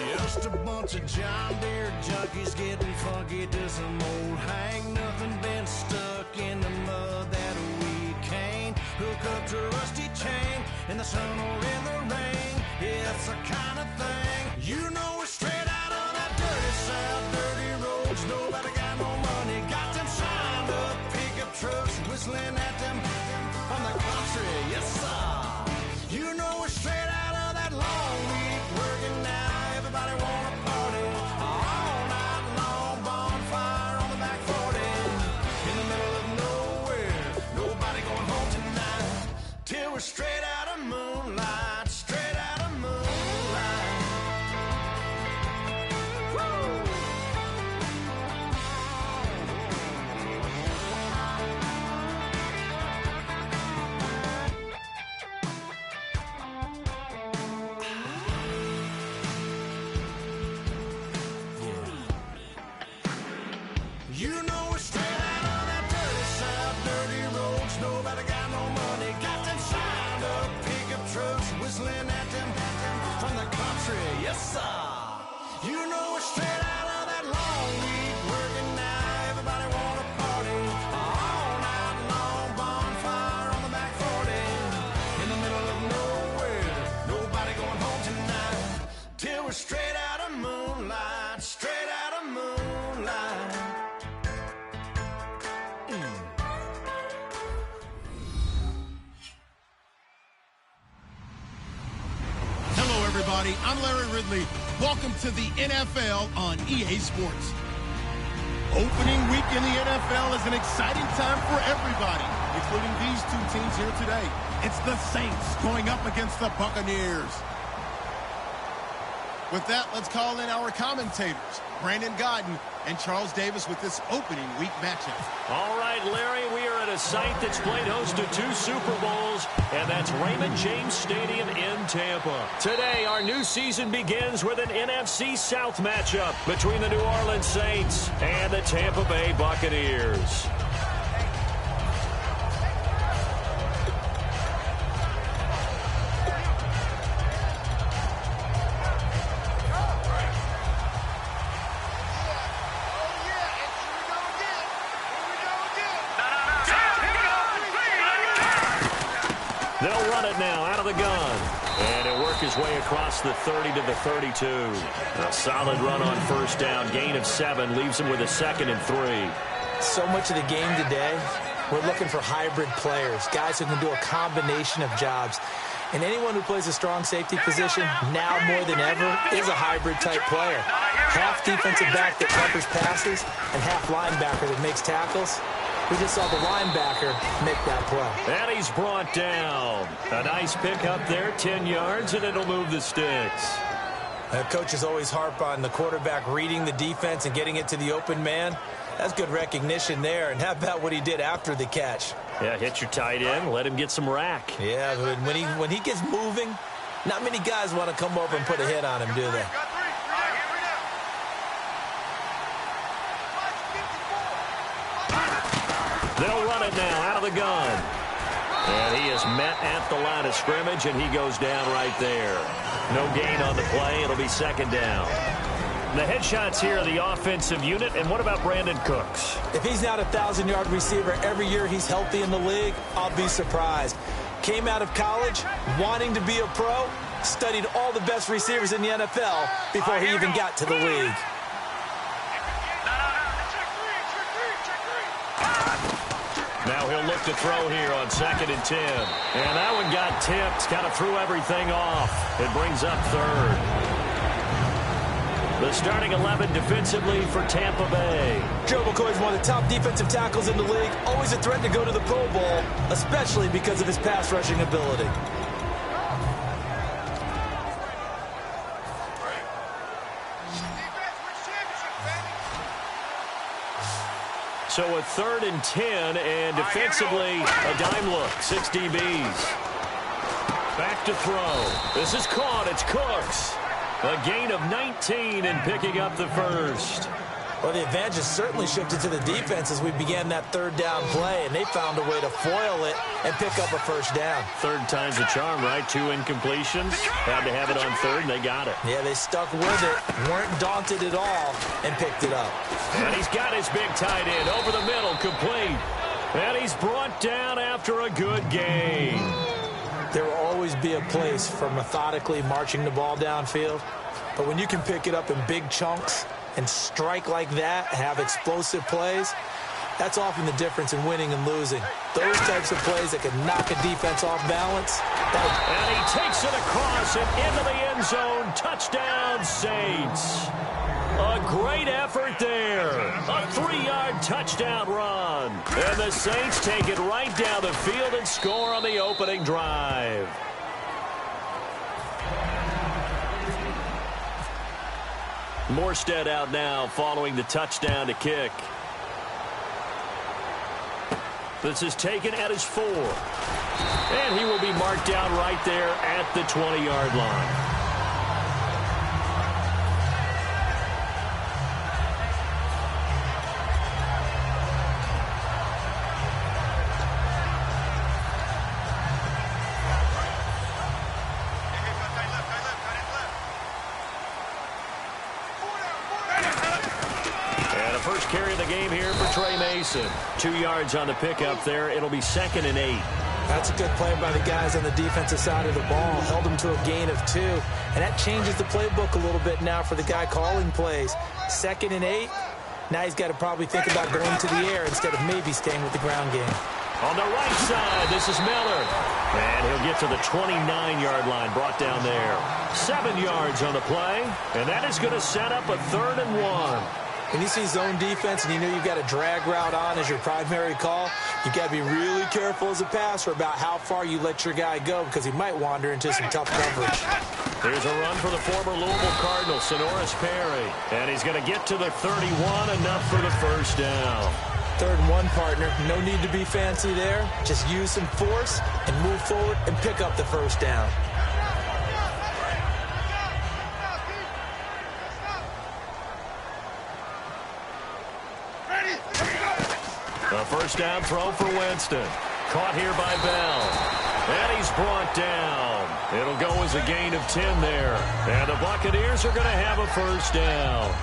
Just a bunch of John Deere junkies getting funky to some old hang. Nothing been stuck in the mud that we can't hook up to a rusty chain in the sun or in the rain. Yeah, it's the kind of thing, you know, we're straight out of that dirty south, dirty roads. Nobody got no money, got them signed up pickup trucks whistling at them from the country. Yes, sir. You know, we're straight out of that long week working now. Everybody wanna party all night long, bonfire on the back 40 in the middle of nowhere. Nobody going home tonight till we're straight out of moonlight, straight out of moonlight. Woo! You know we're straight out of that dirty south, dirty roads. Nobody got no money, got them signed up pickup trucks whistling at them from the country. Yes, sir. You know we're straight out of that long week working now. Everybody wanna party all night long, bonfire on the back 40 in the middle of nowhere. Nobody going home tonight till we're straight out of moonlight, straight out of moonlight. Everybody, I'm Larry Ridley. Welcome to the NFL on EA Sports. Opening week in the NFL is an exciting time for everybody, including these two teams here today. It's the Saints going up against the Buccaneers. With that, let's call in our commentators, Brandon Godden and Charles Davis, with this opening week matchup. All right, Larry, we are at a site that's played host to 2 Super Bowls, and that's Raymond James Stadium in Tampa. Today, our new season begins with an NFC South matchup between the New Orleans Saints and the Tampa Bay Buccaneers. They'll run it now out of the gun. And he'll work his way across the 30 to the 32. A solid run on first down. Gain of 7 leaves him with a 2nd and 3. So much of the game today, we're looking for hybrid players, guys who can do a combination of jobs. And anyone who plays a strong safety position, now more than ever, is a hybrid-type player. Half defensive back that covers passes and half linebacker that makes tackles. We just saw the linebacker make that play. And he's brought down. A nice pickup there, 10 yards, and it'll move the sticks. Coaches always harp on the quarterback reading the defense and getting it to the open man. That's good recognition there. And how about what he did after the catch? Yeah, hit your tight end, let him get some rack. Yeah, but when he gets moving, not many guys want to come over and put a hit on him, do they? They'll run it now out of the gun. And he is met at the line of scrimmage, and he goes down right there. No gain on the play. It'll be 2nd down. The headshots here are the offensive unit. And what about Brandon Cooks? If he's not a 1,000-yard receiver every year he's healthy in the league, I'll be surprised. Came out of college wanting to be a pro, studied all the best receivers in the NFL before he even got to the league. Now he'll look to throw here on 2nd and 10. And that one got tipped, kind of threw everything off. It brings up 3rd. The starting 11 defensively for Tampa Bay. Joe McCoy is one of the top defensive tackles in the league. Always a threat to go to the Pro Bowl, especially because of his pass rushing ability. So a 3rd and 10, and defensively, a dime look, 6 DBs. Back to throw. This is caught. It's Cooks. A gain of 19 and picking up the 1st. Well, the advantage has certainly shifted to the defense as we began that third down play, and they found a way to foil it and pick up a first down. Third time's a charm, right? 2 incompletions. Had to have it on third, and they got it. Yeah, they stuck with it, weren't daunted at all, and picked it up. And he's got his big tight end over the middle, complete. And he's brought down after a good gain. There will always be a place for methodically marching the ball downfield, but when you can pick it up in big chunks and strike like that, have explosive plays, that's often the difference in winning and losing. Those types of plays that can knock a defense off balance. And he takes it across and into the end zone. Touchdown, Saints. A great effort there. A 3-yard touchdown run. And the Saints take it right down the field and score on the opening drive. Morstead out now following the touchdown to kick. This is taken at his 4. And he will be marked down right there at the 20-yard line. Carry of the game here for Trey Mason. 2 yards on the pickup there. It'll be 2nd and 8. That's a good play by the guys on the defensive side of the ball. Held them to a gain of 2. And that changes the playbook a little bit now for the guy calling plays. 2nd and 8. Now he's got to probably think about going to the air instead of maybe staying with the ground game. On the right side, this is Miller. And he'll get to the 29-yard line, brought down there. 7 yards on the play. And that is going to set up a 3rd and 1. When you see zone defense and you know you've got a drag route on as your primary call, you've got to be really careful as a passer about how far you let your guy go because he might wander into some tough coverage. Here's a run for the former Louisville Cardinal, Sonoris Perry. And he's going to get to the 31, enough for the first down. 3rd and 1, partner. No need to be fancy there. Just use some force and move forward and pick up the first down. A first down throw for Winston. Caught here by Bell. And he's brought down. It'll go as a gain of 10 there. And the Buccaneers are going to have a first down.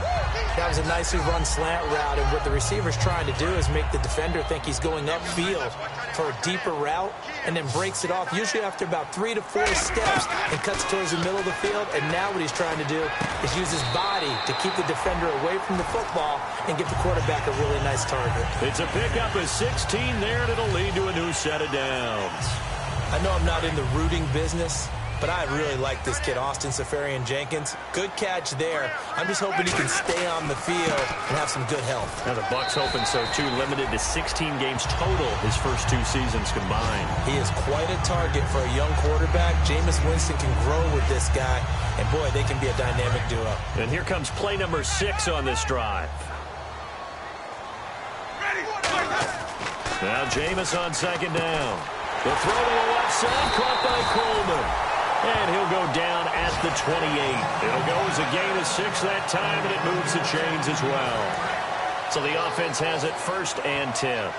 That was a nicely run slant route, and what the receiver's trying to do is make the defender think he's going upfield for a deeper route and then breaks it off, usually after about 3 to 4 steps, and cuts towards the middle of the field. And now what he's trying to do is use his body to keep the defender away from the football and give the quarterback a really nice target. It's a pickup of 16 there, and it'll lead to a new set of downs. I know I'm not in the rooting business, but I really like this kid, Austin Safarian-Jenkins. Good catch there. I'm just hoping he can stay on the field and have some good health. Now the Bucs hoping so too. Limited to 16 games total his first 2 seasons combined. He is quite a target for a young quarterback. Jameis Winston can grow with this guy, and boy, they can be a dynamic duo. And here comes play number 6 on this drive. Now Jameis on 2nd down. The throw to the left side, caught by Coleman. And he'll go down at the 28. It'll go as a gain of 6 that time, and it moves the chains as well. So the offense has it 1st and 10.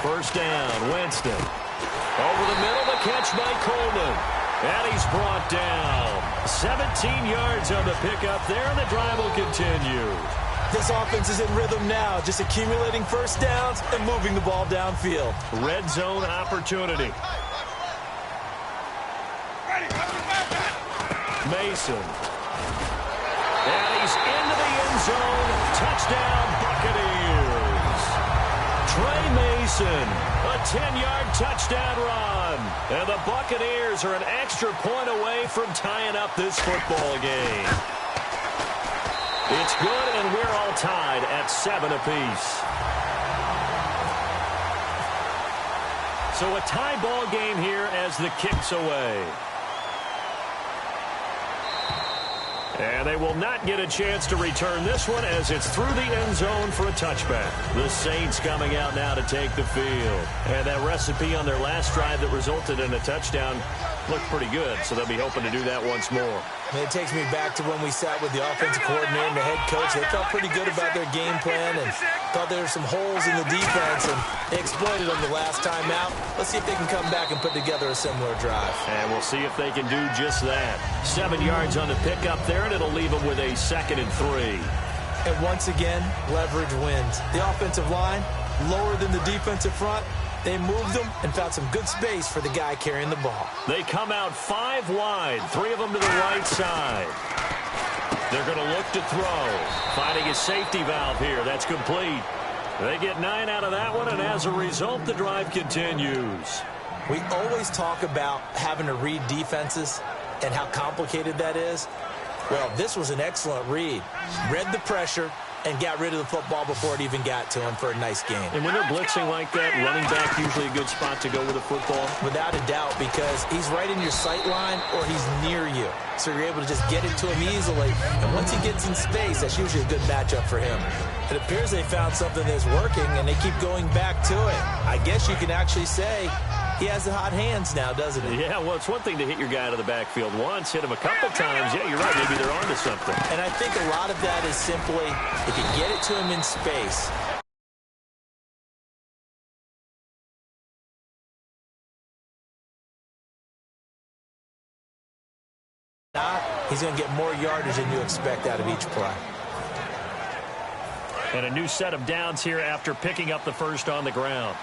First down, Winston. Over the middle, the catch by Coleman. And he's brought down. 17 yards on the pickup there, and the drive will continue. This offense is in rhythm now, just accumulating first downs and moving the ball downfield. Red zone opportunity. Mason. And he's into the end zone. Touchdown, Buccaneers. Trey Mason, a 10-yard touchdown run. And the Buccaneers are an extra point away from tying up this football game. It's good, and we're all tied at 7 apiece. So a tie ball game here as the kick's away. And they will not get a chance to return this one as it's through the end zone for a touchback. The Saints coming out now to take the field. And that recipe on their last drive that resulted in a touchdown looked pretty good, so they'll be hoping to do that once more. It takes me back to when we sat with the offensive coordinator and the head coach. They felt pretty good about their game plan and thought there were some holes in the defense, and they exploited them the last time out. Let's see if they can come back and put together a similar drive. And we'll see if they can do just that. 7 yards on the pickup there, and it'll leave them with a 2nd and 3. And once again, leverage wins. The offensive line, lower than the defensive front. They moved them and found some good space for the guy carrying the ball. They come out 5 wide, 3 of them to the right side. They're going to look to throw. Finding a safety valve here. That's complete. They get 9 out of that one, and as a result, the drive continues. We always talk about having to read defenses and how complicated that is. Well, this was an excellent read. Read the pressure and got rid of the football before it even got to him for a nice game. And when they're blitzing like that, running back usually a good spot to go with a football? Without a doubt, because he's right in your sight line or he's near you. So you're able to just get it to him easily. And once he gets in space, that's usually a good matchup for him. It appears they found something that's working, and they keep going back to it. I guess you can actually say he has the hot hands now, doesn't he? Yeah, well, it's one thing to hit your guy out of the backfield once, hit him a couple times. Yeah, you're right. Maybe they're onto something. And I think a lot of that is simply if you get it to him in space, he's going to get more yardage than you expect out of each play. And a new set of downs here after picking up the first on the ground.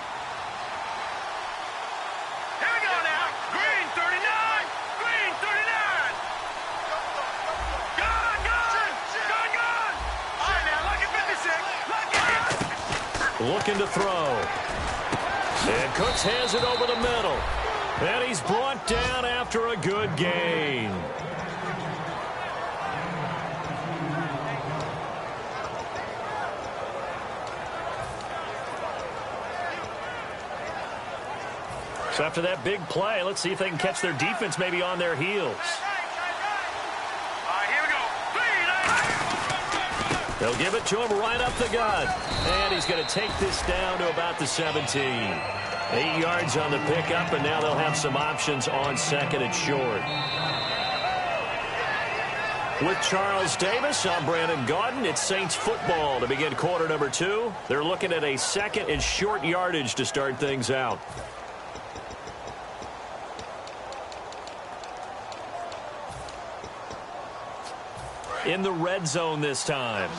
Looking to throw. And Cooks has it over the middle. And he's brought down after a good gain. So after that big play, let's see if they can catch their defense maybe on their heels. They'll give it to him right up the gut. And he's going to take this down to about the 17. 8 yards on the pickup, and now they'll have some options on 2nd and short. With Charles Davis, I'm Brandon Gaudin. It's Saints football to begin quarter number 2. They're looking at a 2nd and short yardage to start things out. In the red zone this time.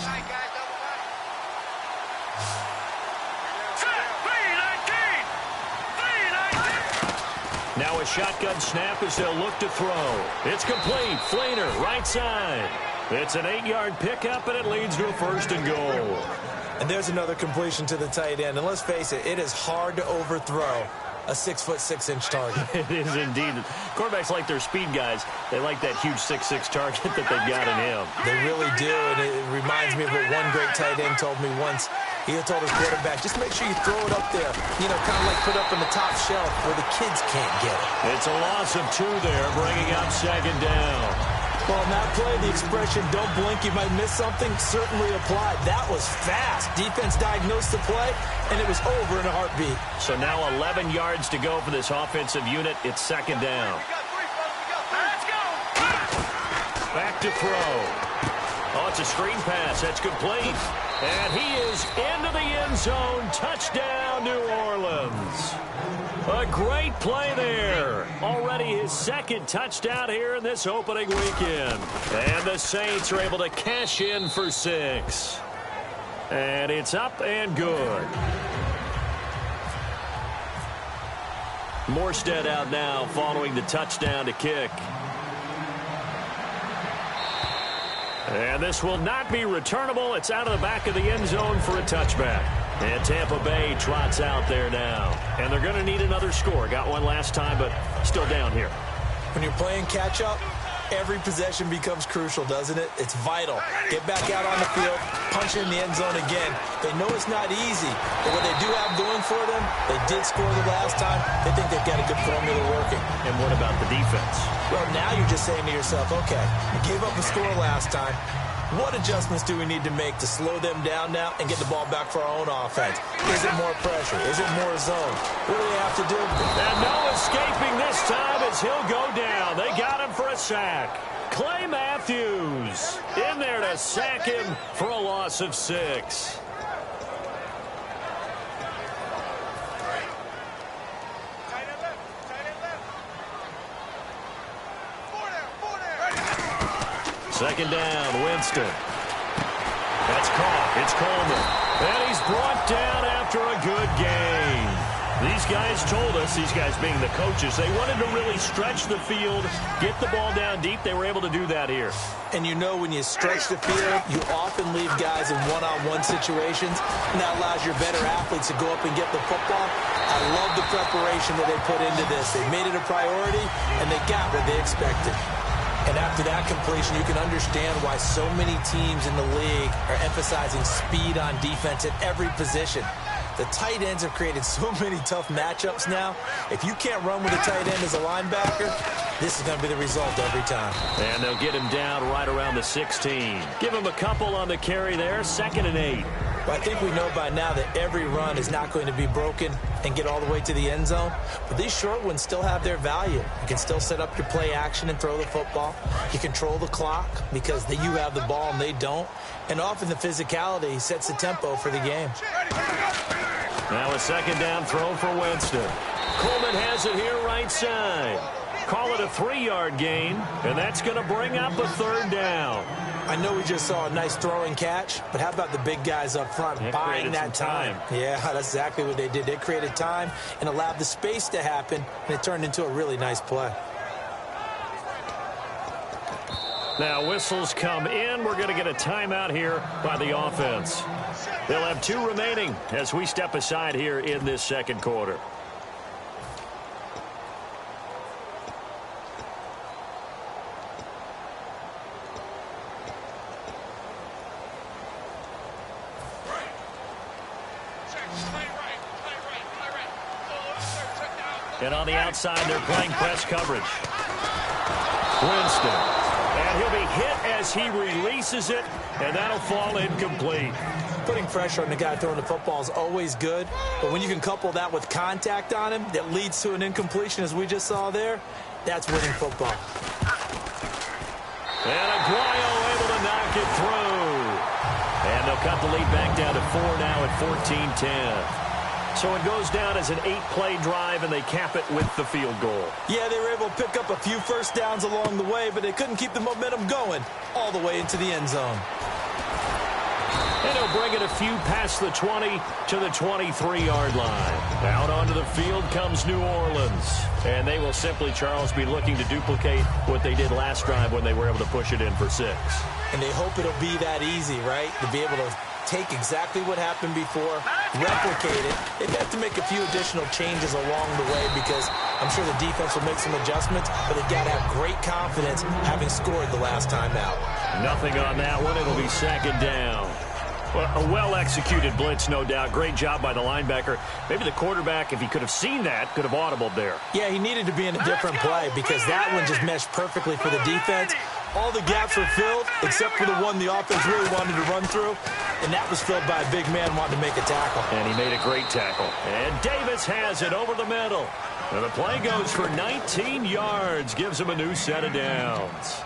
Now a shotgun snap as they'll look to throw. It's complete. Fleener, right side. It's an 8-yard pickup, and it leads to a 1st and goal. And there's another completion to the tight end. And let's face it, it is hard to overthrow a 6'6" target. It is indeed. Quarterbacks like their speed guys. They like that huge 6'6" target that they've got in him. They really do, and it reminds me of what one great tight end told me once. He told his quarterback, just make sure you throw it up there, you know, kind of like put up on the top shelf where the kids can't get it. It's a loss of 2 there, bringing up 2nd down. Well, on that play, the expression, don't blink, you might miss something, certainly applied. That was fast. Defense diagnosed the play, and it was over in a heartbeat. So now 11 yards to go for this offensive unit. It's 2nd down. Back to throw. Oh, it's a screen pass. That's complete. And he is into the end zone. Touchdown, New Orleans. A great play there. Already his 2nd touchdown here in this opening weekend. And the Saints are able to cash in for 6. And it's up and good. Morstead out now following the touchdown to kick. And this will not be returnable. It's out of the back of the end zone for a touchback. And Tampa Bay trots out there now. And they're going to need another score. Got one last time, but still down here. When you're playing catch-up, Every possession becomes crucial, doesn't it? It's vital. Get back out on the field, punch in the end zone again. They know it's not easy, but what they do have going for them, they did score the last time. They think they've got a good formula working. And what about the defense? Well, now you're just saying to yourself, okay, we gave up a score last time. What adjustments do we need to make to slow them down now and get the ball back for our own offense? Is it more pressure? Is it more zone? What do they have to do? And no escaping this time as he'll go down. They got him for a sack. Clay Matthews in there to sack him for a loss of 6. Second down, Winston. That's caught. It's Coleman. And he's brought down after a good gain. These guys told us, these guys being the coaches, they wanted to really stretch the field, get the ball down deep. They were able to do that here. And you know when you stretch the field, you often leave guys in one-on-one situations, and that allows your better athletes to go up and get the football. I love the preparation that they put into this. They made it a priority, and they got what they expected. And after that completion, you can understand why so many teams in the league are emphasizing speed on defense at every position. The tight ends have created so many tough matchups now. If you can't run with a tight end as a linebacker, this is going to be the result every time. And they'll get him down right around the 16. Give him a couple on the carry there, 2nd and 8. Well, I think we know by now that every run is not going to be broken and get all the way to the end zone. But these short ones still have their value. You can still set up your play action and throw the football. You control the clock because you have the ball and they don't. And often the physicality sets the tempo for the game. Now a 2nd down throw for Winston. Coleman has it here right side. Call it a 3-yard gain, and that's going to bring up a 3rd down. I know we just saw a nice throwing catch, but how about the big guys up front buying that time? Yeah, that's exactly what they did. They created time and allowed the space to happen, and it turned into a really nice play. Now whistles come in. We're going to get a timeout here by the offense. They'll have 2 remaining as we step aside here in this 2nd quarter. And on the outside, they're playing press coverage. Winston. And he'll be hit as he releases it, and that'll fall incomplete. Putting pressure on the guy throwing the football is always good, but when you can couple that with contact on him that leads to an incompletion, as we just saw there, that's winning football. And Aguayo able to knock it through. And they'll cut the lead back down to 4 now at 14-10. So it goes down as an 8-play drive, and they cap it with the field goal. Yeah, they were able to pick up a few first downs along the way, but they couldn't keep the momentum going all the way into the end zone. And he'll bring it a few past the 20 to the 23-yard line. Out onto the field comes New Orleans. And they will simply, Charles, be looking to duplicate what they did last drive when they were able to push it in for 6. And they hope it'll be that easy, right? To be able to take exactly what happened before, replicate it. They've got to make a few additional changes along the way because I'm sure the defense will make some adjustments, but they've got to have great confidence having scored the last time out. Nothing on that one. It'll be 2nd down. Well, a well-executed blitz, no doubt. Great job by the linebacker. Maybe the quarterback, if he could have seen that, could have audibled there. Yeah, he needed to be in a different play because that one just meshed perfectly for the defense. All the gaps were filled except for the one the offense really wanted to run through, and that was filled by a big man wanting to make a tackle. And he made a great tackle. And Davis has it over the middle. And the play goes for 19 yards, gives him a new set of downs.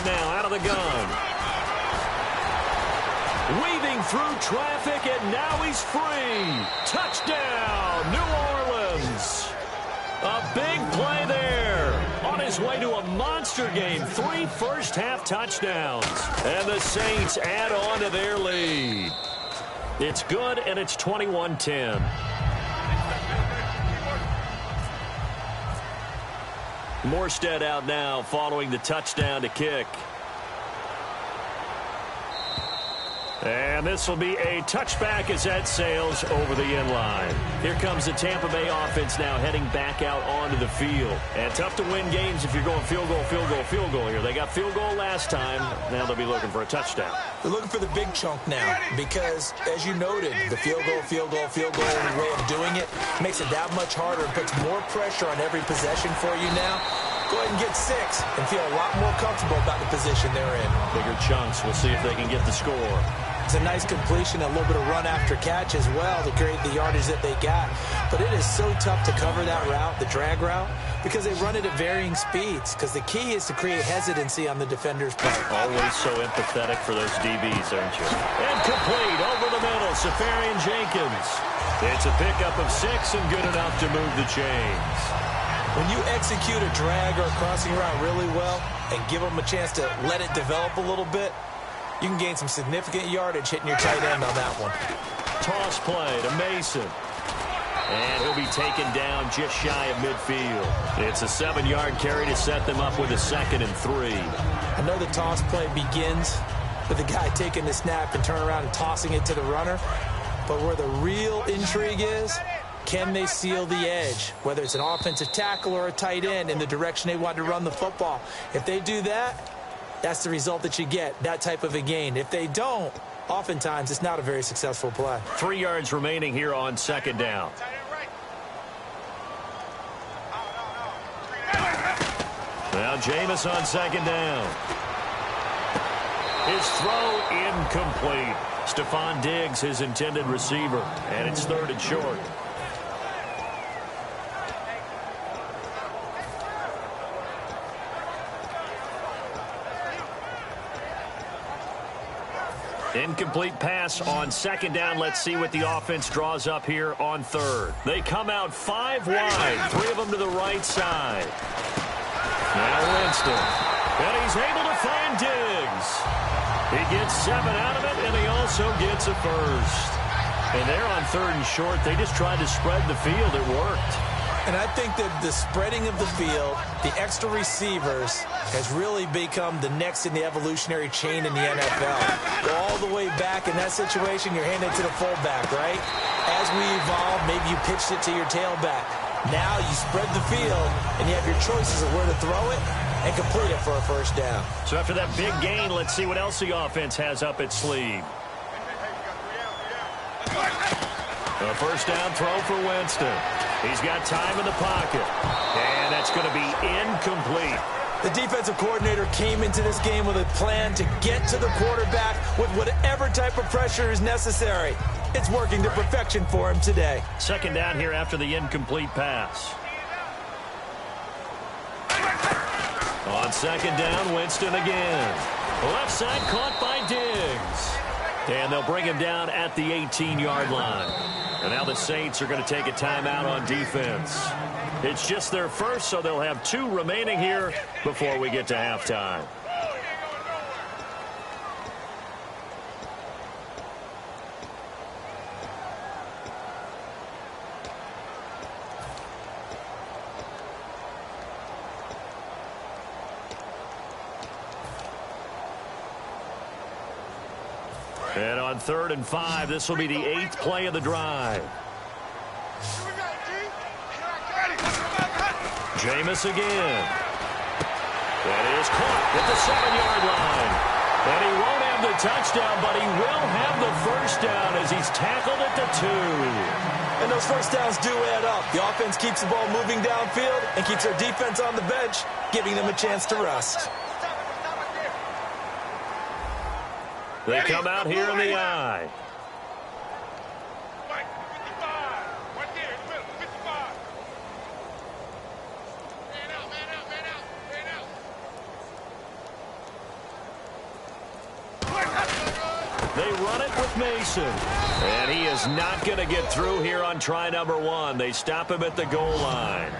Now out of the gun. Weaving through traffic, and now he's free. Touchdown, New Orleans. A big play there. On his way to a monster game. 3 first-half touchdowns. And the Saints add on to their lead. It's good, and it's 21-10. Morstead out now following the touchdown to kick. And this will be a touchback as that sails over the end line. Here comes the Tampa Bay offense now heading back out onto the field. And tough to win games if you're going field goal, field goal, field goal here. They got field goal last time. Now they'll be looking for a touchdown. They're looking for the big chunk now because, as you noted, the field goal, field goal, field goal way of doing it makes it that much harder and puts more pressure on every possession for you now. Go ahead and get 6 and feel a lot more comfortable about the position they're in. Bigger chunks. We'll see if they can get the score. It's a nice completion, a little bit of run after catch as well to create the yardage that they got. But it is so tough to cover that route, the drag route, because they run it at varying speeds. Because the key is to create hesitancy on the defender's part. Always so empathetic for those DBs, aren't you? And complete over the middle, Safarian Jenkins. It's a pickup of 6 and good enough to move the chains. When you execute a drag or a crossing route really well and give them a chance to let it develop a little bit, you can gain some significant yardage hitting your tight end on that one. Toss play to Mason. And he'll be taken down just shy of midfield. It's a 7-yard carry to set them up with a 2nd and 3. I know the toss play begins with the guy taking the snap and turning around and tossing it to the runner. But where the real intrigue is, can they seal the edge, whether it's an offensive tackle or a tight end, in the direction they want to run the football? If they do that, that's the result that you get, that type of a gain. If they don't, oftentimes it's not a very successful play. 3 yards remaining here on 2nd down. Now Jameis on 2nd down. His throw incomplete. Stephon Diggs, his intended receiver, and it's 3rd and short. Incomplete pass on 2nd down. Let's see what the offense draws up here on 3rd. They come out 5 wide, 3 of them to the right side. Now Winston. And he's able to find Diggs. He gets 7 out of it, and he also gets a first. And they're on 3rd and short. They just tried to spread the field. It worked. And I think that the spreading of the field, the extra receivers, has really become the next in the evolutionary chain in the NFL. Go all the way back in that situation, you're handing it to the fullback, right? As we evolve, maybe you pitched it to your tailback. Now you spread the field, and you have your choices of where to throw it and complete it for a first down. So after that big gain, let's see what else the offense has up its sleeve. A first down throw for Winston. He's got time in the pocket. And that's going to be incomplete. The defensive coordinator came into this game with a plan to get to the quarterback with whatever type of pressure is necessary. It's working to perfection for him today. 2nd down here after the incomplete pass. On 2nd down, Winston again. Left side caught by Diggs. And they'll bring him down at the 18-yard line. And now the Saints are going to take a timeout on defense. It's just their first, so they'll have 2 remaining here before we get to halftime. And on 3rd and 5, this will be the 8th play of the drive. Jameis again. That is caught at the 7-yard line. And he won't have the touchdown, but he will have the first down as he's tackled at the 2. And those first downs do add up. The offense keeps the ball moving downfield and keeps their defense on the bench, giving them a chance to rest. They come out here in the eye. They run it with Mason. And he is not going to get through here on try number 1. They stop him at the goal line.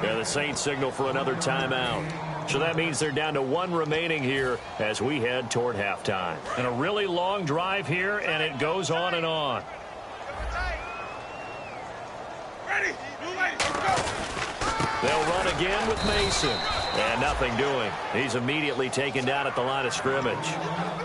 Yeah, the Saints signal for another timeout. So that means they're down to 1 remaining here as we head toward halftime. And a really long drive here, and it goes on and on. Ready? Let's go. They'll run again with Mason. And nothing doing. He's immediately taken down at the line of scrimmage.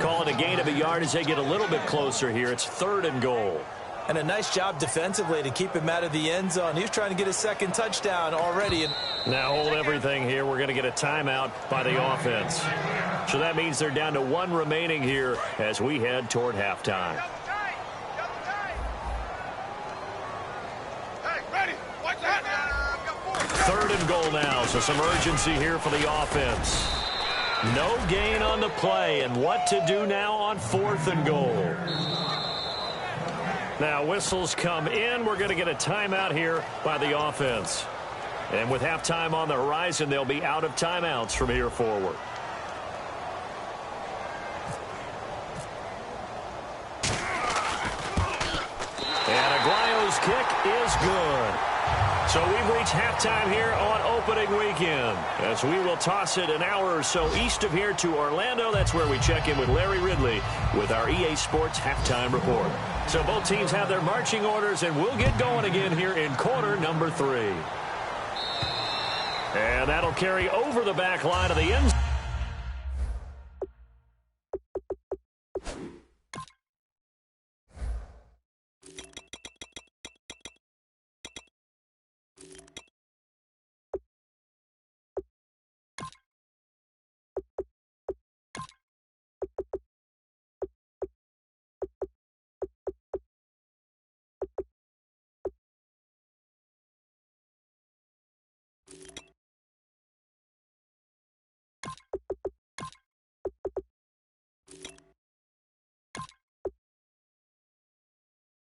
Call it a gain of a yard as they get a little bit closer here. It's 3rd and goal. And a nice job defensively to keep him out of the end zone. He was trying to get his 2nd touchdown already. Now hold everything here. We're going to get a timeout by the offense. So that means they're down to 1 remaining here as we head toward halftime. Third and goal now, so some urgency here for the offense. No gain on the play, and what to do now on 4th and goal. Now whistles come in. We're going to get a timeout here by the offense. And with halftime on the horizon, they'll be out of timeouts from here forward. And Aguayo's kick is good. So we've reached halftime here on opening weekend as we will toss it an hour or so east of here to Orlando. That's where we check in with Larry Ridley with our EA Sports halftime report. So both teams have their marching orders, and we'll get going again here in quarter number 3. And that'll carry over the back line of the end zone.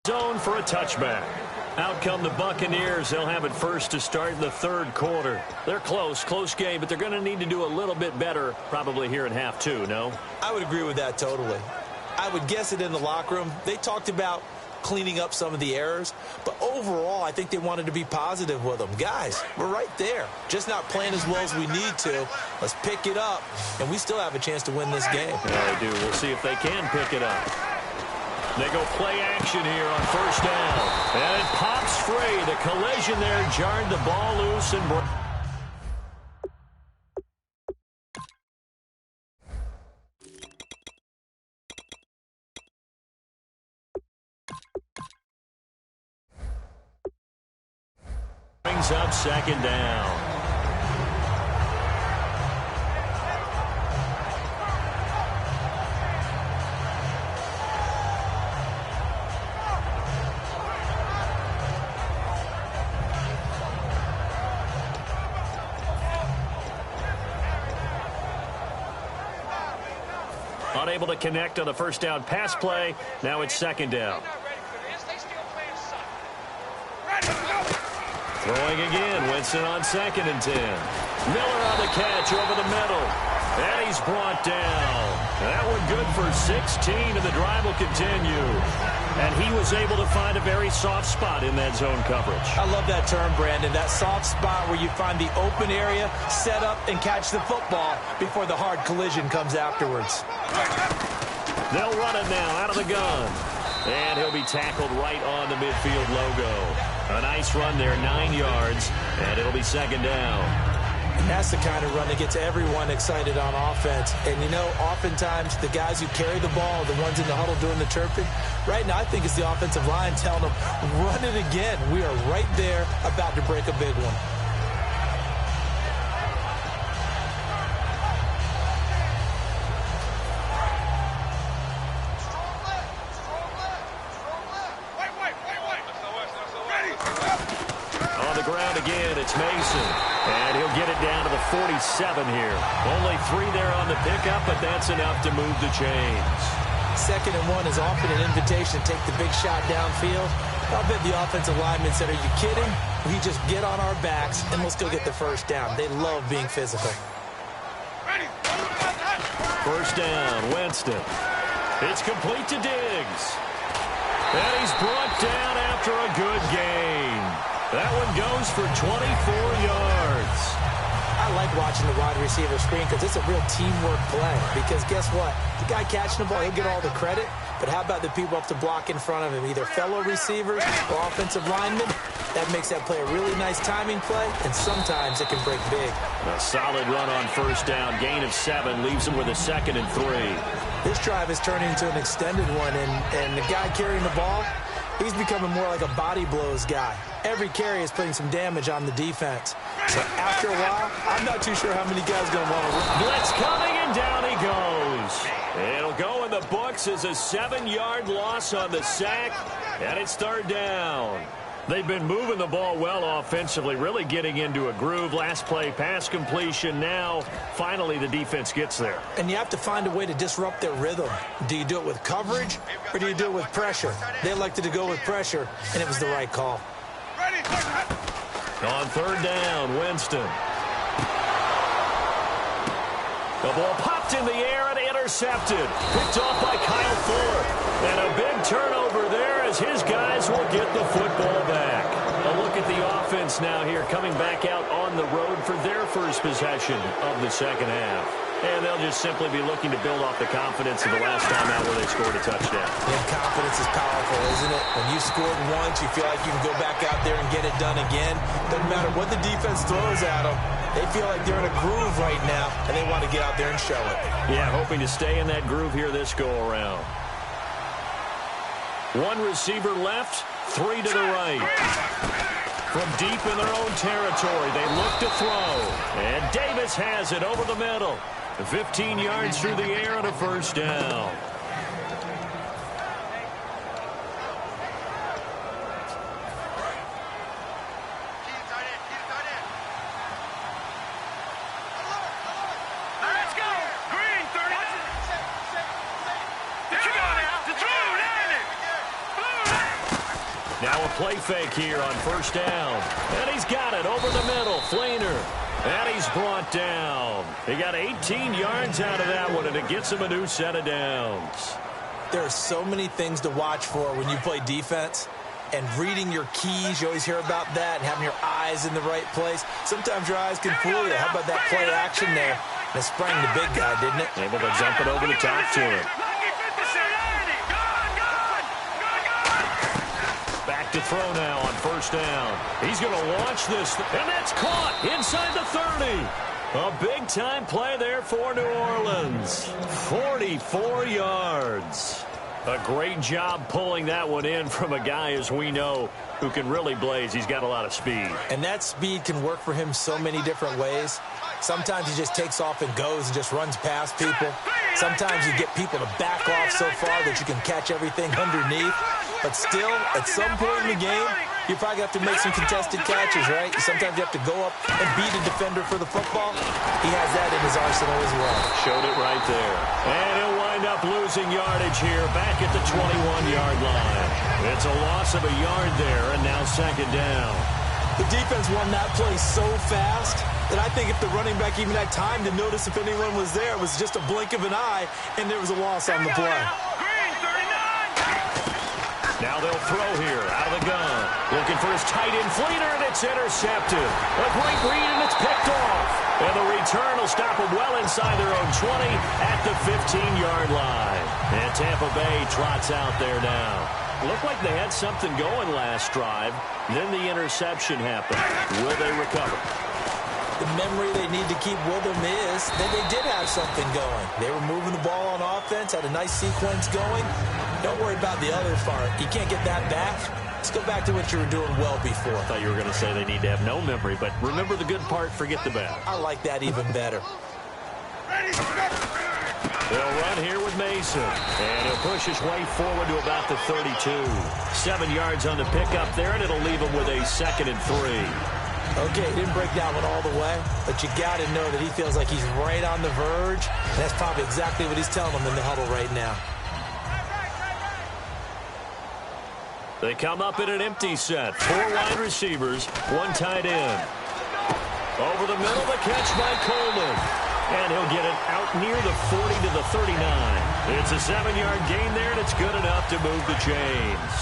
Zone for a touchback. Out come the Buccaneers. They'll have it first to start in the 3rd quarter. They're close game, but they're going to need to do a little bit better probably here in half 2, no? I would agree with that totally. I would guess it in the locker room. They talked about cleaning up some of the errors, but overall I think they wanted to be positive with them. Guys, we're right there. Just not playing as well as we need to. Let's pick it up, and we still have a chance to win this game. Yeah, they do. We'll see if they can pick it up. They go play action here on 1st down. And it pops free. The collision there jarred the ball loose and brings up 2nd down. Unable to connect on the 1st down pass play. Now it's 2nd down. Throwing again. Winston on 2nd and 10. Miller on the catch over the middle. And he's brought down. That one good for 16, and the drive will continue. And he was able to find a very soft spot in that zone coverage. I love that term, Brandon. That soft spot where you find the open area, set up, and catch the football before the hard collision comes afterwards. They'll run it now out of the gun. And he'll be tackled right on the midfield logo. A nice run there, 9 yards, and it'll be 2nd down. And that's the kind of run that gets everyone excited on offense. And, you know, oftentimes the guys who carry the ball, the ones in the huddle doing the chirping, right now I think it's the offensive line telling them, run it again. We are right there about to break a big one. Again, it's Mason, and he'll get it down to the 47 here. Only 3 there on the pickup, but that's enough to move the chains. 2nd and 1 is often an invitation to take the big shot downfield. I'll bet the offensive linemen said, are you kidding? We just get on our backs, and let's go get the 1st down. They love being physical. 1st down, Winston. It's complete to Diggs. And he's brought down after a good gain. That one goes for 24 yards. I like watching the wide receiver screen because it's a real teamwork play. Because guess what? The guy catching the ball, he'll get all the credit. But how about the people up to block in front of him, either fellow receivers or offensive linemen? That makes that play a really nice timing play, and sometimes it can break big. A solid run on first down. Gain of 7 leaves him with a 2nd and 3. This drive is turning into an extended one, and the guy carrying the ball, he's becoming more like a body blows guy. Every carry is putting some damage on the defense. So after a while, I'm not too sure how many guys are going to want to run. Blitz coming, and down he goes. It'll go in the books as a 7-yard loss on the sack, and it's 3rd down. They've been moving the ball well offensively, really getting into a groove. Last play, pass completion. Now, finally, the defense gets there. And you have to find a way to disrupt their rhythm. Do you do it with coverage, or do you do it with pressure? They elected to go with pressure, and it was the right call. On 3rd down, Winston. The ball popped in the air and intercepted. Picked off by Kyle Fuller. And a big turnover there as his guys will get the football back. A look at the offense now here, coming back out on the road for their first possession of the second half. And they'll just simply be looking to build off the confidence of the last time out where they scored a touchdown. And confidence is powerful, isn't it? When you scored once, you feel like you can go back out there and get it done again. Doesn't matter what the defense throws at them. They feel like they're in a groove right now, and they want to get out there and show it. Yeah, hoping to stay in that groove here this go-around. 1 receiver left, 3 to the right. From deep in their own territory, they look to throw. And Davis has it over the middle. 15 yards through the air and a first down. Now a play fake here on first down. And he's got it over the middle. Flainer. And he's brought down. He got 18 yards out of that one, and it gets him a new set of downs. There are so many things to watch for when you play defense. And reading your keys, you always hear about that, and having your eyes in the right place. Sometimes your eyes can fool you. How about that play action there? And it sprang the big guy, didn't it? Able to jump it over the top to him. Back to throw now on first down. He's going to launch this, and that's caught inside the 30. A big-time play there for New Orleans. 44 yards. A great job pulling that one in from a guy, as we know, who can really blaze. He's got a lot of speed. And that speed can work for him so many different ways. Sometimes he just takes off and goes and just runs past people. Sometimes you get people to back off so far that you can catch everything underneath. But still, at some point in the game, you probably have to make some contested catches, right? Sometimes you have to go up and beat a defender for the football. He has that in his arsenal as well. Showed it right there. And he'll wind up losing yardage here back at the 21-yard line. It's a loss of a yard there, and now second down. The defense won that play so fast that I think if the running back even had time to notice if anyone was there, it was just a blink of an eye, and there was a loss on the play. Now they'll throw here out of the gun. Looking for his tight end, Fleeter, and it's intercepted. A great read, and it's picked off. And the return will stop them well inside their own 20 at the 15-yard line. And Tampa Bay trots out there now. Looked like they had something going last drive. Then the interception happened. Will they recover? The memory they need to keep with them is that they did have something going. They were moving the ball on offense, had a nice sequence going. Don't worry about the other part. You can't get that back. Let's go back to what you were doing well before. I thought you were going to say they need to have no memory, but remember the good part, forget the bad. I like that even better. They'll run here with Mason, and he'll push his way forward to about the 32. 7 yards on the pickup there, and it'll leave him with a 2nd and 3. Okay, he didn't break that one all the way, but you got to know that he feels like he's right on the verge, and that's probably exactly what he's telling them in the huddle right now. They come up in an empty set. 4 wide receivers, 1 tight end. Over the middle, the catch by Coleman. And he'll get it out near the 40 to the 39. It's a 7-yard gain there, and it's good enough to move the chains.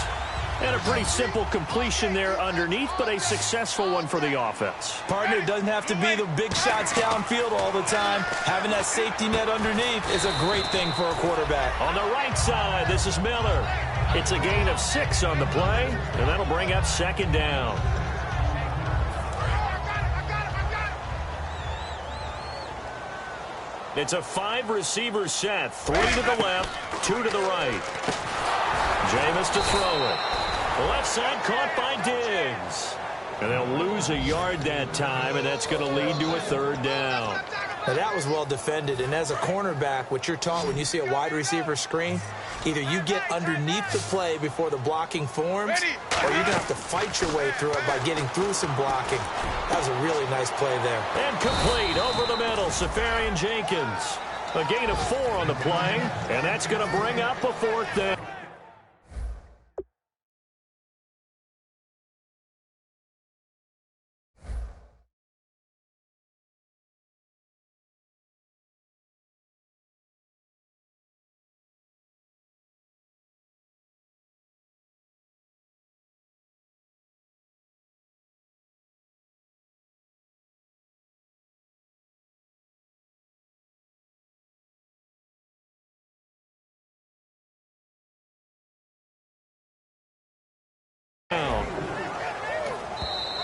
And a pretty simple completion there underneath, but a successful one for the offense. Partner, it doesn't have to be the big shots downfield all the time. Having that safety net underneath is a great thing for a quarterback. On the right side, this is Miller. It's a gain of 6 on the play, and that'll bring up second down. It's a 5-receiver set. 3 to the left, 2 to the right. Jameis to throw it. Left side caught by Diggs. And they'll lose a yard that time, and that's going to lead to a third down. Now that was well defended, and as a cornerback, what you're taught when you see a wide receiver screen, either you get underneath the play before the blocking forms, or you're going to have to fight your way through it by getting through some blocking. That was a really nice play there. And complete over the middle, Safarian Jenkins. A gain of 4 on the play, and that's going to bring up a fourth down.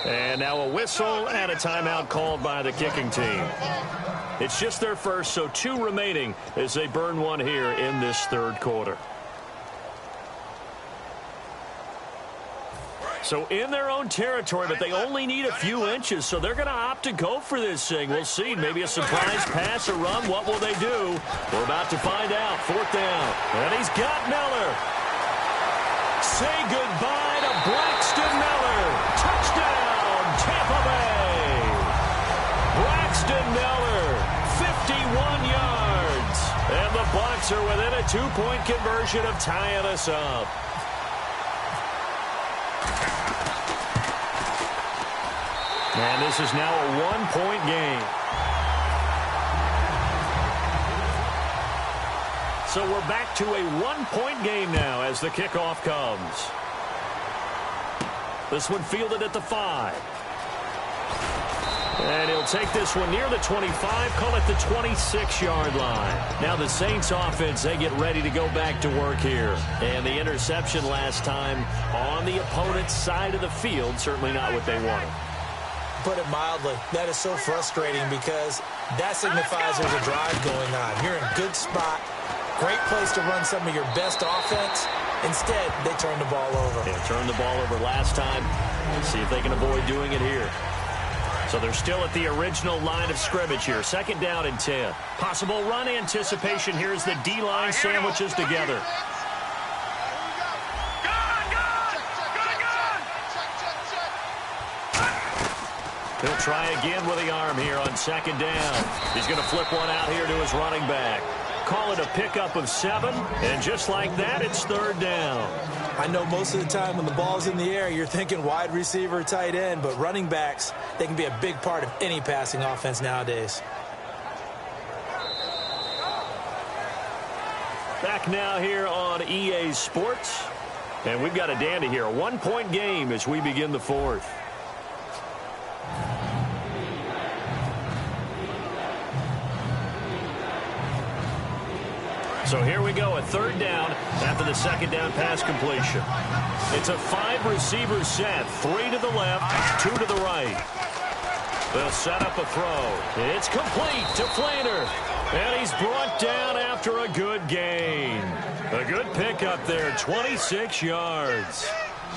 And now a whistle and a timeout called by the kicking team. It's just their first, so 2 remaining as they burn one here in this third quarter. So in their own territory, but they only need a few inches, so they're going to opt to go for this thing. We'll see. Maybe a surprise pass or run. What will they do? We're about to find out. Fourth down. And he's got Miller. Say goodbye to Braxton Miller. Touchdown, Tampa Bay. Braxton Miller, 51 yards. And the Bucs are within a 2-point conversion of tying us up. And this is now a 1-point game. So we're back to a 1-point game now as the kickoff comes. This one fielded at the 5. And he'll take this one near the 25, call it the 26-yard line. Now the Saints offense, they get ready to go back to work here. And the interception last time on the opponent's side of the field, certainly not what they wanted. Put it mildly, that is so frustrating because that signifies there's a drive going on. You're in a good spot, great place to run some of your best offense. Instead, they turn the ball over. They turned the ball over last time. Let's see if they can avoid doing it here. So they're still at the original line of scrimmage here. Second down and 10. Possible run anticipation here as the D-line sandwiches together. He'll try again with the arm here on second down. He's going to flip one out here to his running back. Call it a pickup of 7, and just like that, it's third down. I know most of the time when the ball's in the air, you're thinking wide receiver, tight end, but running backs, they can be a big part of any passing offense nowadays. Back now here on EA Sports, and we've got a dandy here. A 1-point game as we begin the fourth. So here we go, a third down after the second down pass completion. It's a 5-receiver set, 3 to the left, 2 to the right. They'll set up a throw. It's complete to Flaner. And he's brought down after a good gain. A good pickup there, 26 yards.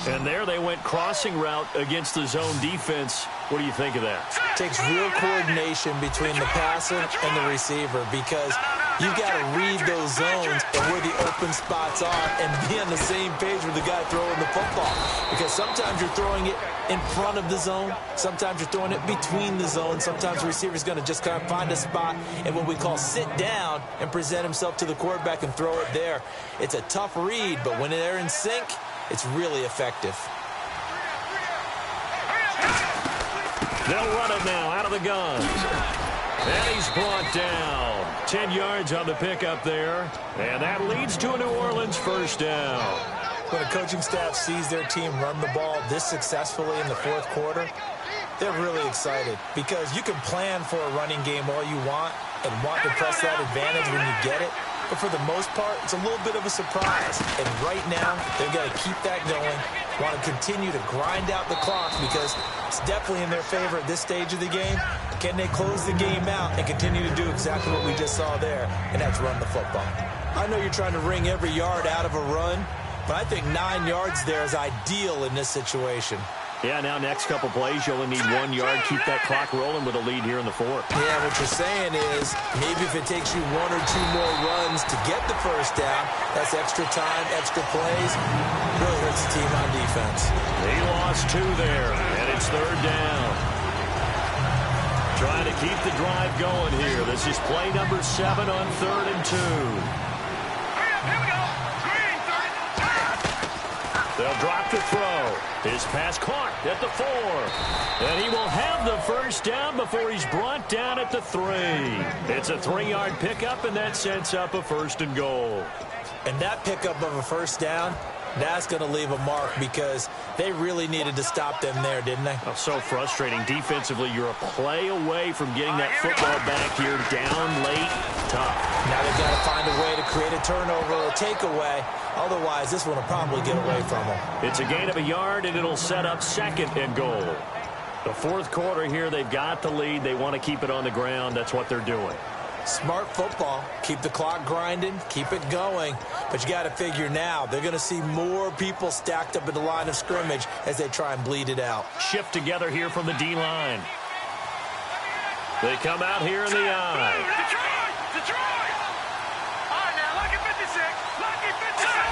And there they went crossing route against the zone defense. What do you think of that? Takes real coordination between the passer and the receiver because you've got to read those zones and where the open spots are and be on the same page with the guy throwing the football. Because sometimes you're throwing it in front of the zone. Sometimes you're throwing it between the zones. Sometimes the receiver's going to just kind of find a spot and what we call sit down and present himself to the quarterback and throw it there. It's a tough read, but when they're in sync, it's really effective. They'll run it now out of the gun. And he's brought down. 10 yards on the pickup there. And that leads to a New Orleans first down. When a coaching staff sees their team run the ball this successfully in the fourth quarter, they're really excited because you can plan for a running game all you want and want to press that advantage when you get it. But for the most part, it's a little bit of a surprise. And right now, they've got to keep that going, want to continue to grind out the clock because it's definitely in their favor at this stage of the game. Can they close the game out and continue to do exactly what we just saw there, and that's run the football? I know you're trying to wring every yard out of a run, but I think 9 yards there is ideal in this situation. Yeah, now next couple plays, you only need 1 yard. Keep that clock rolling with a lead here in the fourth. Yeah, what you're saying is maybe if it takes you 1 or 2 more runs to get the first down, that's extra time, extra plays. Really hurts the team on defense. He lost 2 there, and it's third down. Trying to keep the drive going here. This is play number 7 on 3rd and 2. They'll drop the throw. His pass caught at the 4. And he will have the first down before he's brought down at the 3. It's a 3-yard pickup, and that sets up a 1st and goal. And that pickup of a first down, that's going to leave a mark because they really needed to stop them there, didn't they? Oh, so frustrating. Defensively, you're a play away from getting that football back here down late. Tough. Now they've got to find a way to create a turnover or a takeaway. Otherwise, this one will probably get away from them. It's a gain of a yard, and it'll set up 2nd and goal. The fourth quarter here, they've got the lead. They want to keep it on the ground. That's what they're doing. Smart football. Keep the clock grinding. Keep it going. But you got to figure now, they're going to see more people stacked up at the line of scrimmage as they try and bleed it out. Shift together here from the D-line. They come out here in the eye. Detroit! All right, now, lucky 56. Lucky 56.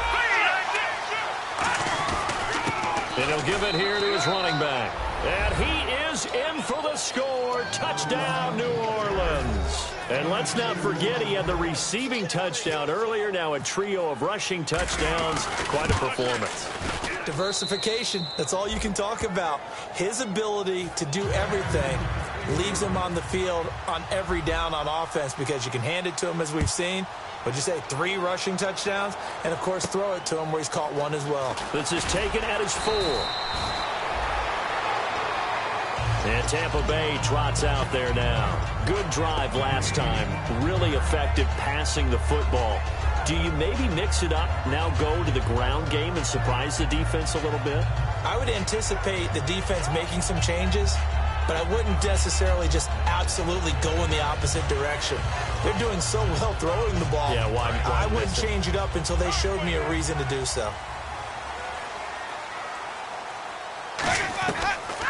And he'll give it here to his running back. And he is in for the score. Touchdown, New Orleans. And let's not forget he had the receiving touchdown earlier. Now a trio of rushing touchdowns. Quite a performance. Diversification. That's all you can talk about. His ability to do everything leaves him on the field on every down on offense because you can hand it to him as we've seen. What'd you say, 3 rushing touchdowns? And, of course, throw it to him where he's caught 1 as well. This is taken at his 4. And Tampa Bay trots out there now. Good drive last time. Really effective passing the football. Do you maybe mix it up, now go to the ground game and surprise the defense a little bit? I would anticipate the defense making some changes, but I wouldn't necessarily just absolutely go in the opposite direction. They're doing so well throwing the ball. Yeah, why I wouldn't change it up until they showed me a reason to do so.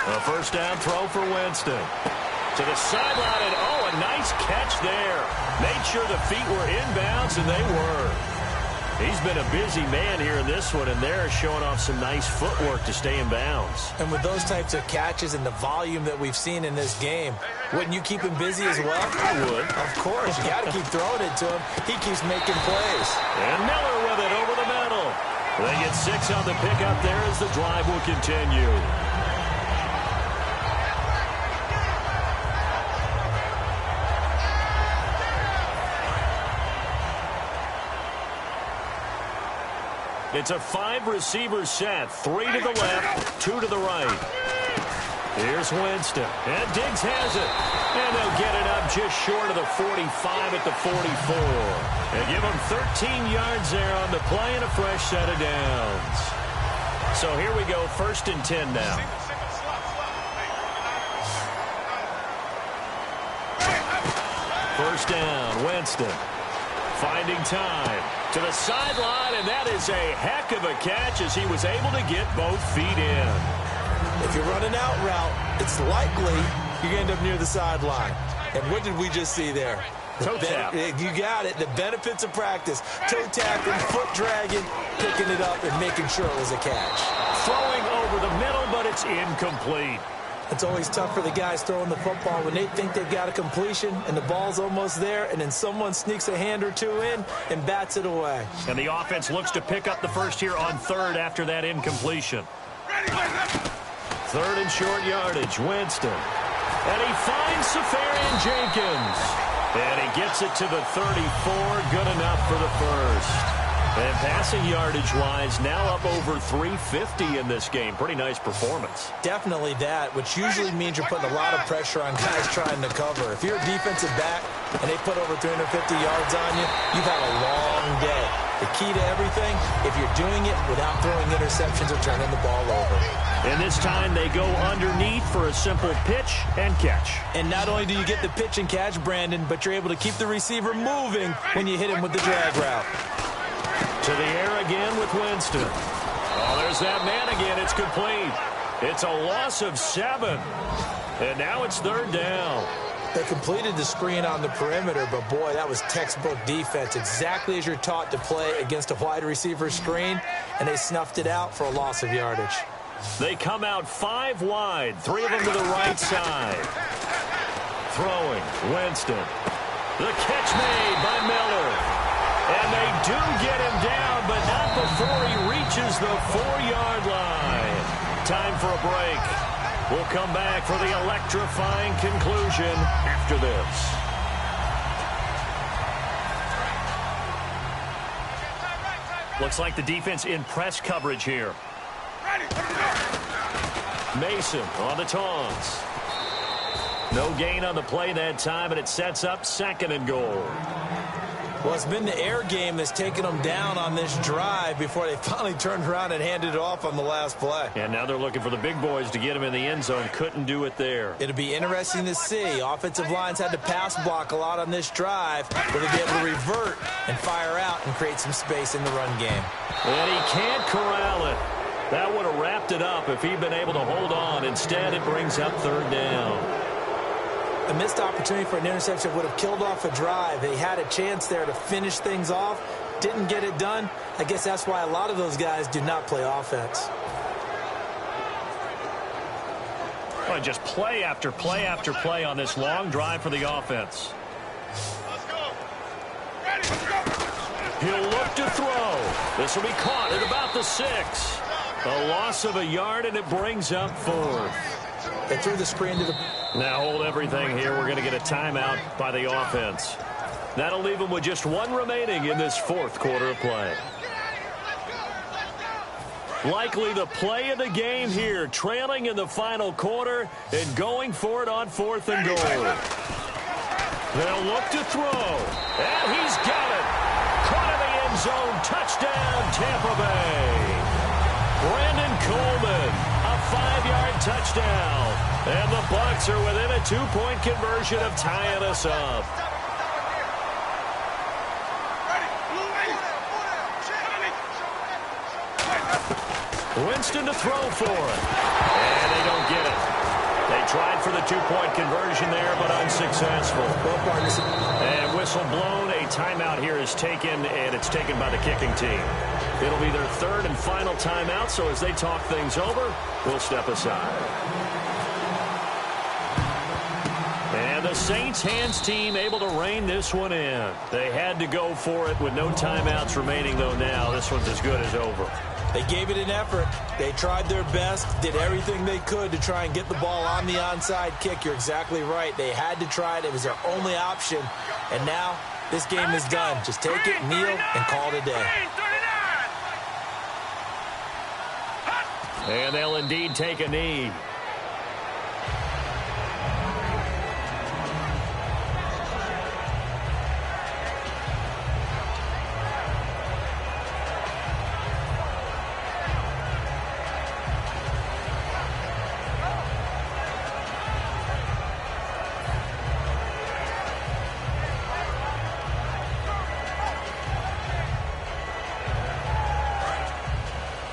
A first down throw for Winston. To the sideline, and oh, a nice catch there. Made sure the feet were inbounds, and they were. He's been a busy man here in this one, and they're showing off some nice footwork to stay in bounds. And with those types of catches and the volume that we've seen in this game, wouldn't you keep him busy as well? I would. Of course. You got to keep throwing it to him. He keeps making plays. And Miller with it over the middle. They get 6 on the pickup there as the drive will continue. It's a 5-receiver set. 3 to the left, 2 to the right. Here's Winston. And Diggs has it. And they'll get it up just short of the 45 at the 44. And give them 13 yards there on the play and a fresh set of downs. So here we go, 1st and 10 now. First down, Winston. Finding time to the sideline, and that is a heck of a catch as he was able to get both feet in. If you run an out route, it's likely you end up near the sideline. And what did we just see there? Toe tap. You got it. The benefits of practice. Toe tapping, foot dragging, picking it up, and making sure it was a catch. Throwing over the middle, but it's incomplete. It's always tough for the guys throwing the football when they think they've got a completion and the ball's almost there, and then someone sneaks a hand or 2 in and bats it away. And the offense looks to pick up the first here on 3rd after that incompletion. 3rd and short yardage, Winston. And he finds Safarian Jenkins. And he gets it to the 34, good enough for the first. And passing yardage-wise, now up over 350 in this game. Pretty nice performance. Definitely that, which usually means you're putting a lot of pressure on guys trying to cover. If you're a defensive back and they put over 350 yards on you, you've had a long day. The key to everything, if you're doing it without throwing interceptions or turning the ball over. And this time they go underneath for a simple pitch and catch. And not only do you get the pitch and catch, Brandon, but you're able to keep the receiver moving when you hit him with the drag route. To the air again with Winston. Oh, there's that man again. It's complete. It's a loss of 7. And now it's 3rd down. They completed the screen on the perimeter, but boy, that was textbook defense. Exactly as you're taught to play against a wide receiver screen, and they snuffed it out for a loss of yardage. They come out 5 wide, 3 of them to the right side. Throwing, Winston. The catch made by Miller. And they do get him down, but not before he reaches the 4-yard line. Time for a break. We'll come back for the electrifying conclusion after this. Looks like the defense in press coverage here. Mason on the taunts. No gain on the play that time, and it sets up 2nd and goal. Well, it's been the air game that's taken them down on this drive before they finally turned around and handed it off on the last play. And now they're looking for the big boys to get him in the end zone. Couldn't do it there. It'll be interesting to see. Offensive lines had to pass block a lot on this drive. Will they be able to revert and fire out and create some space in the run game? And he can't corral it. That would have wrapped it up if he'd been able to hold on. Instead, it brings up 3rd down. A missed opportunity for an interception would have killed off a drive. They had a chance there to finish things off. Didn't get it done. I guess that's why a lot of those guys do not play offense. Well, just play after play after play on this long drive for the offense. He'll look to throw. This will be caught at about the 6. A loss of a yard, and it brings up 4th. They threw the screen to the... Now hold everything here. We're going to get a timeout by the offense. That'll leave them with just 1 remaining in this 4th quarter of play. Likely the play of the game here, trailing in the final quarter and going for it on 4th and goal. They'll look to throw, and he's got it. Caught in the end zone, touchdown, Tampa Bay. Brandon Coleman, a 5-yard touchdown. And the Bucs are within a 2-point conversion of tying us up. Winston to throw for it. And they don't get it. They tried for the 2-point conversion there, but unsuccessful. And whistle blown. A timeout here is taken, and it's taken by the kicking team. It'll be their 3rd and final timeout, so as they talk things over, we'll step aside. And the Saints hands team able to rein this one in. They had to go for it with no timeouts remaining, though now. This one's as good as over. They gave it an effort. They tried their best, did everything they could to try and get the ball on the onside kick. You're exactly right. They had to try it. It was their only option. And now this game is done. Just take it, kneel, and call it a day. And they'll indeed take a knee.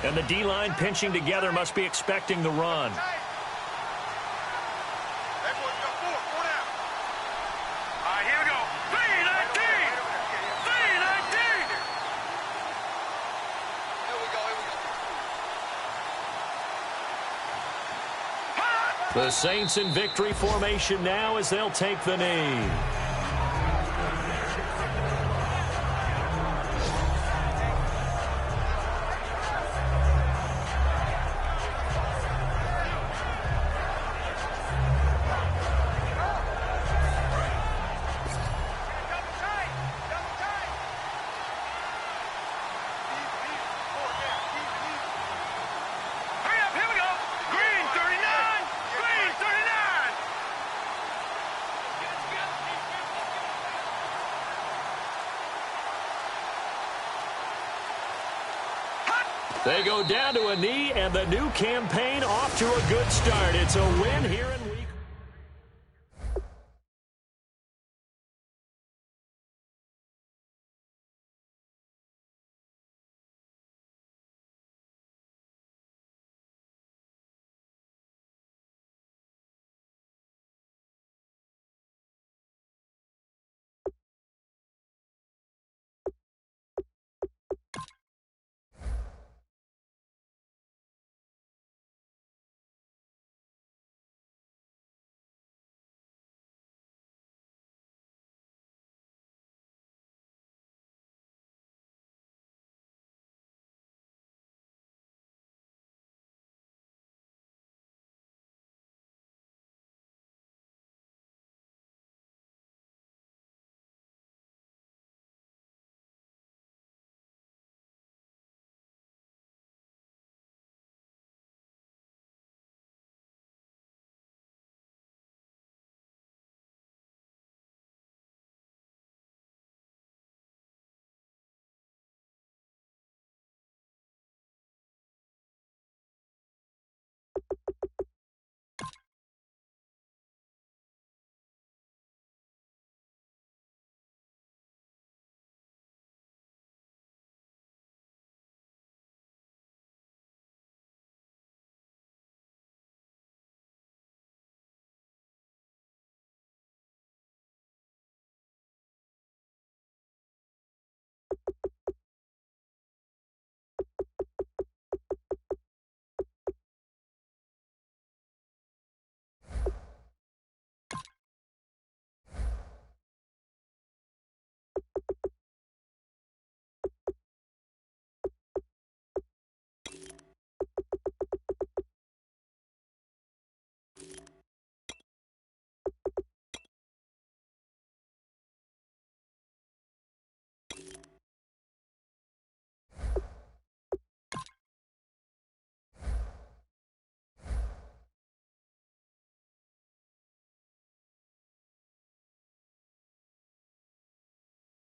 And the D-line pinching together must be expecting the run. The Saints in victory formation now as they'll take the knee. They go down to a knee, and the new campaign off to a good start. It's a win here in